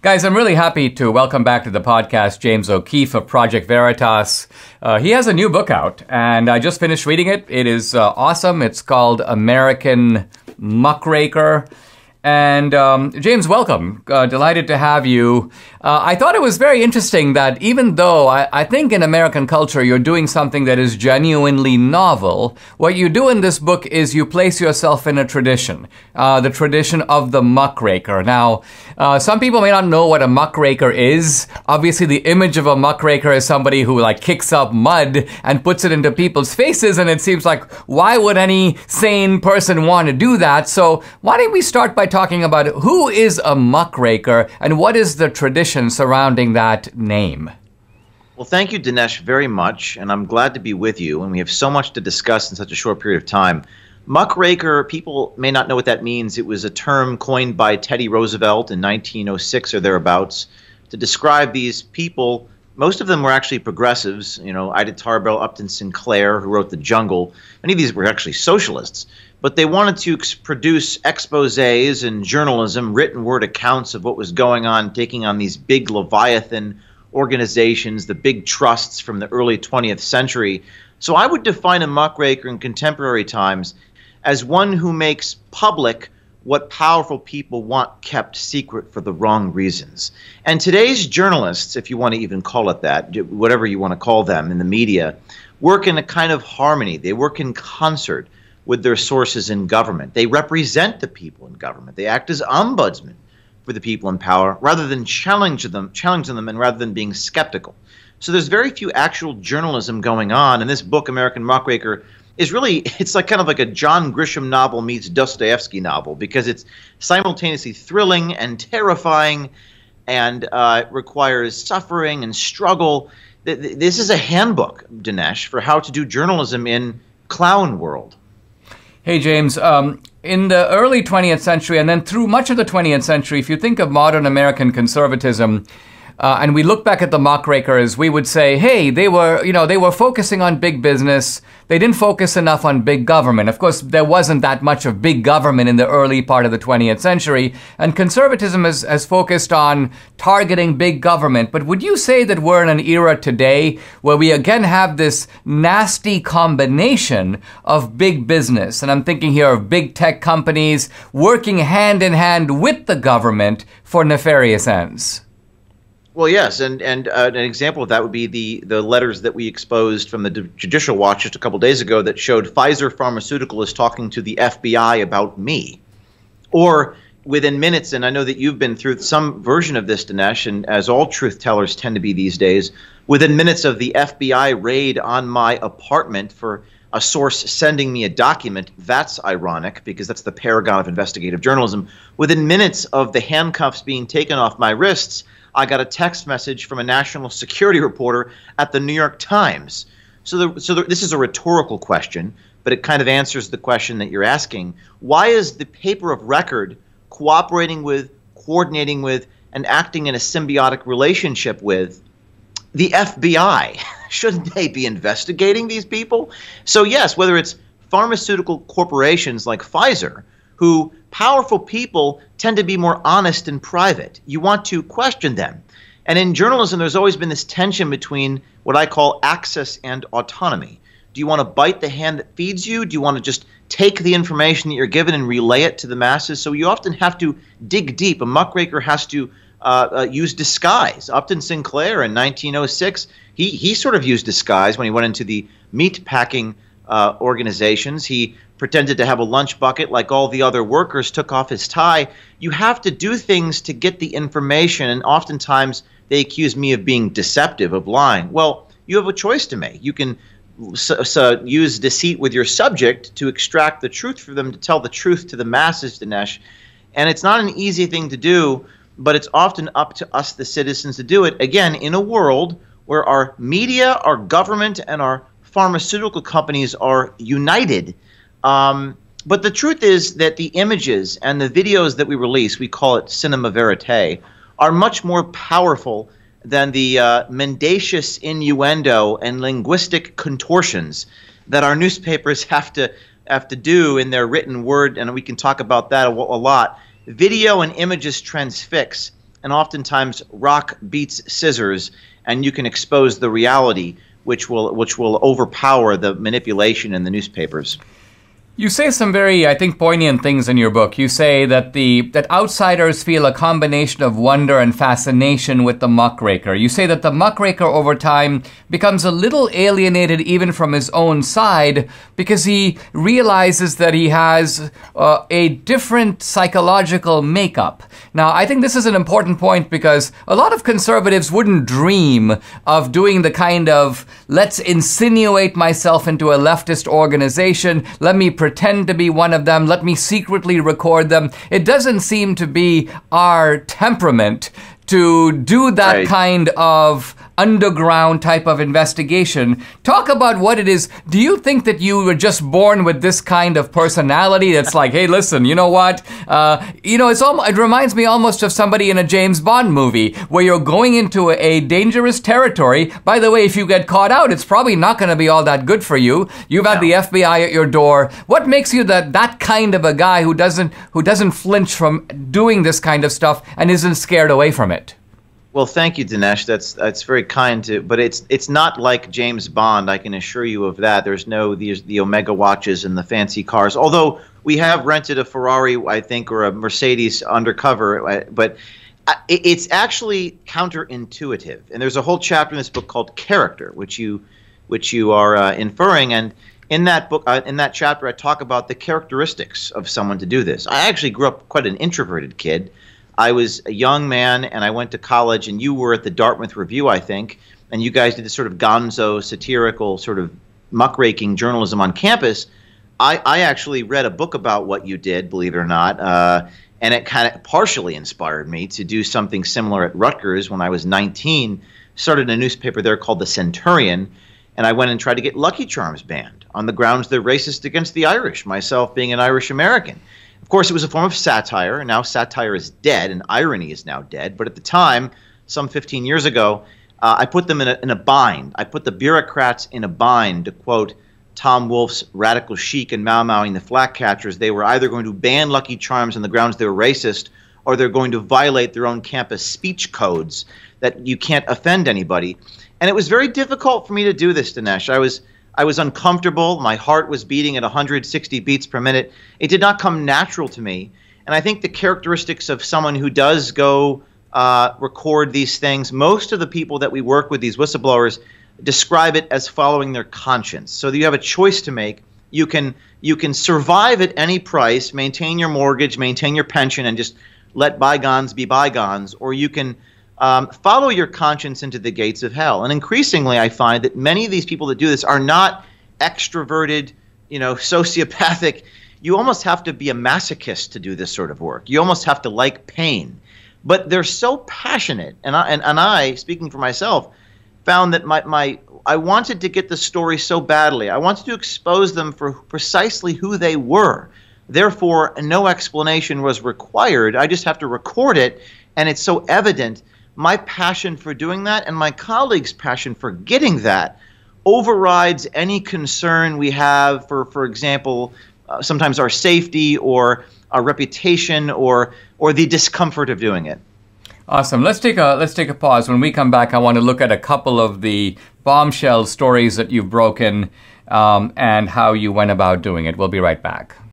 Guys, I'm really happy to welcome back to the podcast James O'Keefe of Project Veritas. He has a new book out, and I just finished reading it. It is awesome. It's called American Muckraker. And James, welcome. Delighted to have you. I thought it was very interesting that even though I think in American culture you're doing something that is genuinely novel, what you do in this book is you place yourself in a tradition, the tradition of the muckraker. Now, some people may not know what a muckraker is. Obviously, the image of a muckraker is somebody who kicks up mud and puts it into people's faces, and it seems like, why would any sane person want to do that? So why don't we start by talking about who is a muckraker and what is the tradition surrounding that name? Well, thank you, Dinesh, very much, and I'm glad to be with you, and we have so much to discuss in such a short period of time. Muckraker, people may not know what that means. It was a term coined by Teddy Roosevelt in 1906 or thereabouts to describe these people. Most of them were actually progressives, Ida Tarbell, Upton Sinclair, who wrote The Jungle. Many of these were actually socialists. But they wanted to produce exposés and journalism, written word accounts of what was going on, taking on these big Leviathan organizations, the big trusts from the early 20th century. So I would define a muckraker in contemporary times as one who makes public what powerful people want kept secret for the wrong reasons. And today's journalists, if you want to even call it that, whatever you want to call them in the media, work in a kind of harmony. They work in concert with their sources in government. They represent the people in government. They act as ombudsmen for the people in power rather than challenging them and rather than being skeptical. So there's very few actual journalism going on. And this book, American Muckraker, is really, it's kind of like a John Grisham novel meets Dostoevsky novel, because it's simultaneously thrilling and terrifying and requires suffering and struggle. This is a handbook, Dinesh, for how to do journalism in clown world. Hey, James, in the early 20th century and then through much of the 20th century, if you think of modern American conservatism, and we look back at the muckrakers, we would say, hey, they were focusing on big business. They didn't focus enough on big government. Of course, there wasn't that much of big government in the early part of the 20th century, and conservatism has focused on targeting big government. But would you say that we're in an era today where we again have this nasty combination of big business? And I'm thinking here of big tech companies working hand in hand with the government for nefarious ends. Well, yes, and an example of that would be the letters that we exposed from the Judicial Watch just a couple days ago that showed Pfizer Pharmaceutical is talking to the FBI about me. Or within minutes, and I know that you've been through some version of this, Dinesh, and as all truth tellers tend to be these days, within minutes of the FBI raid on my apartment for a source sending me a document, that's ironic because that's the paragon of investigative journalism. Within minutes of the handcuffs being taken off my wrists, I got a text message from a national security reporter at the New York Times. So this is a rhetorical question, but it kind of answers the question that you're asking. Why is the paper of record cooperating with, coordinating with, and acting in a symbiotic relationship with the FBI? Shouldn't they be investigating these people? So yes, whether it's pharmaceutical corporations like Pfizer, who powerful people tend to be more honest and private. You want to question them. And in journalism, there's always been this tension between what I call access and autonomy. Do you want to bite the hand that feeds you? Do you want to just take the information that you're given and relay it to the masses? So you often have to dig deep. A muckraker has to use disguise. Upton Sinclair in 1906, he sort of used disguise when he went into the meat packing organizations. He pretended to have a lunch bucket like all the other workers, took off his tie. You have to do things to get the information, and oftentimes they accuse me of being deceptive, of lying. Well, you have a choice to make. You can use deceit with your subject to extract the truth for them, to tell the truth to the masses, Dinesh. And it's not an easy thing to do, but it's often up to us, the citizens, to do it, again, in a world where our media, our government, and our pharmaceutical companies are united. But the truth is that the images and the videos that we release, we call it cinema verite, are much more powerful than the mendacious innuendo and linguistic contortions that our newspapers have to do in their written word, and we can talk about that a lot. Video and images transfix. and oftentimes rock beats scissors, and you can expose the reality, which will overpower the manipulation in the newspapers. You say some very, I think, poignant things in your book. You say that that outsiders feel a combination of wonder and fascination with the muckraker. You say that the muckraker over time becomes a little alienated even from his own side because he realizes that he has a different psychological makeup. Now, I think this is an important point because a lot of conservatives wouldn't dream of doing the kind of, let's insinuate myself into a leftist organization, let me pretend to be one of them, let me secretly record them. It doesn't seem to be our temperament to do that Right. kind of underground type of investigation. Talk about what it is. Do you think that you were just born with this kind of personality that's like, hey, listen, you know what? It reminds me almost of somebody in a James Bond movie where you're going into a dangerous territory. By the way, if you get caught out, it's probably not going to be all that good for you. You've had the FBI at your door. What makes you that kind of a guy who doesn't flinch from doing this kind of stuff and isn't scared away from it? Well, thank you, Dinesh. That's very kind but it's not like James Bond. I can assure you of that. There's the Omega watches and the fancy cars. Although we have rented a Ferrari, I think, or a Mercedes undercover, but it's actually counterintuitive. And there's a whole chapter in this book called Character, which you are inferring. And in that book, in that chapter, I talk about the characteristics of someone to do this. I actually grew up quite an introverted kid. I was a young man, and I went to college, and you were at the Dartmouth Review, I think, and you guys did this sort of gonzo, satirical, sort of muckraking journalism on campus. I actually read a book about what you did, believe it or not, and it kind of partially inspired me to do something similar at Rutgers when I was 19. Started a newspaper there called The Centurion, and I went and tried to get Lucky Charms banned on the grounds they're racist against the Irish, myself being an Irish American. Of course, it was a form of satire, and now satire is dead, and irony is now dead. But at the time, some 15 years ago, I put them in a bind. I put the bureaucrats in a bind, to quote Tom Wolfe's radical chic and Mau Mauing the flag catchers. They were either going to ban Lucky Charms on the grounds they were racist, or they're going to violate their own campus speech codes that you can't offend anybody. And it was very difficult for me to do this, Dinesh. I was uncomfortable. My heart was beating at 160 beats per minute. It did not come natural to me. And I think the characteristics of someone who does go record these things, most of the people that we work with, these whistleblowers, describe it as following their conscience. So you have a choice to make. You can survive at any price, maintain your mortgage, maintain your pension, and just let bygones be bygones, or you can follow your conscience into the gates of hell. And increasingly, I find that many of these people that do this are not extroverted, sociopathic. You almost have to be a masochist to do this sort of work. You almost have to like pain. But they're so passionate, and I, speaking for myself, found that I wanted to get the story so badly. I wanted to expose them for precisely who they were. Therefore, no explanation was required. I just have to record it, and it's so evident. My passion for doing that and my colleagues' passion for getting that overrides any concern we have for example, sometimes our safety or our reputation or the discomfort of doing it. Awesome. Let's take a pause. When we come back, I want to look at a couple of the bombshell stories that you've broken and how you went about doing it. We'll be right back.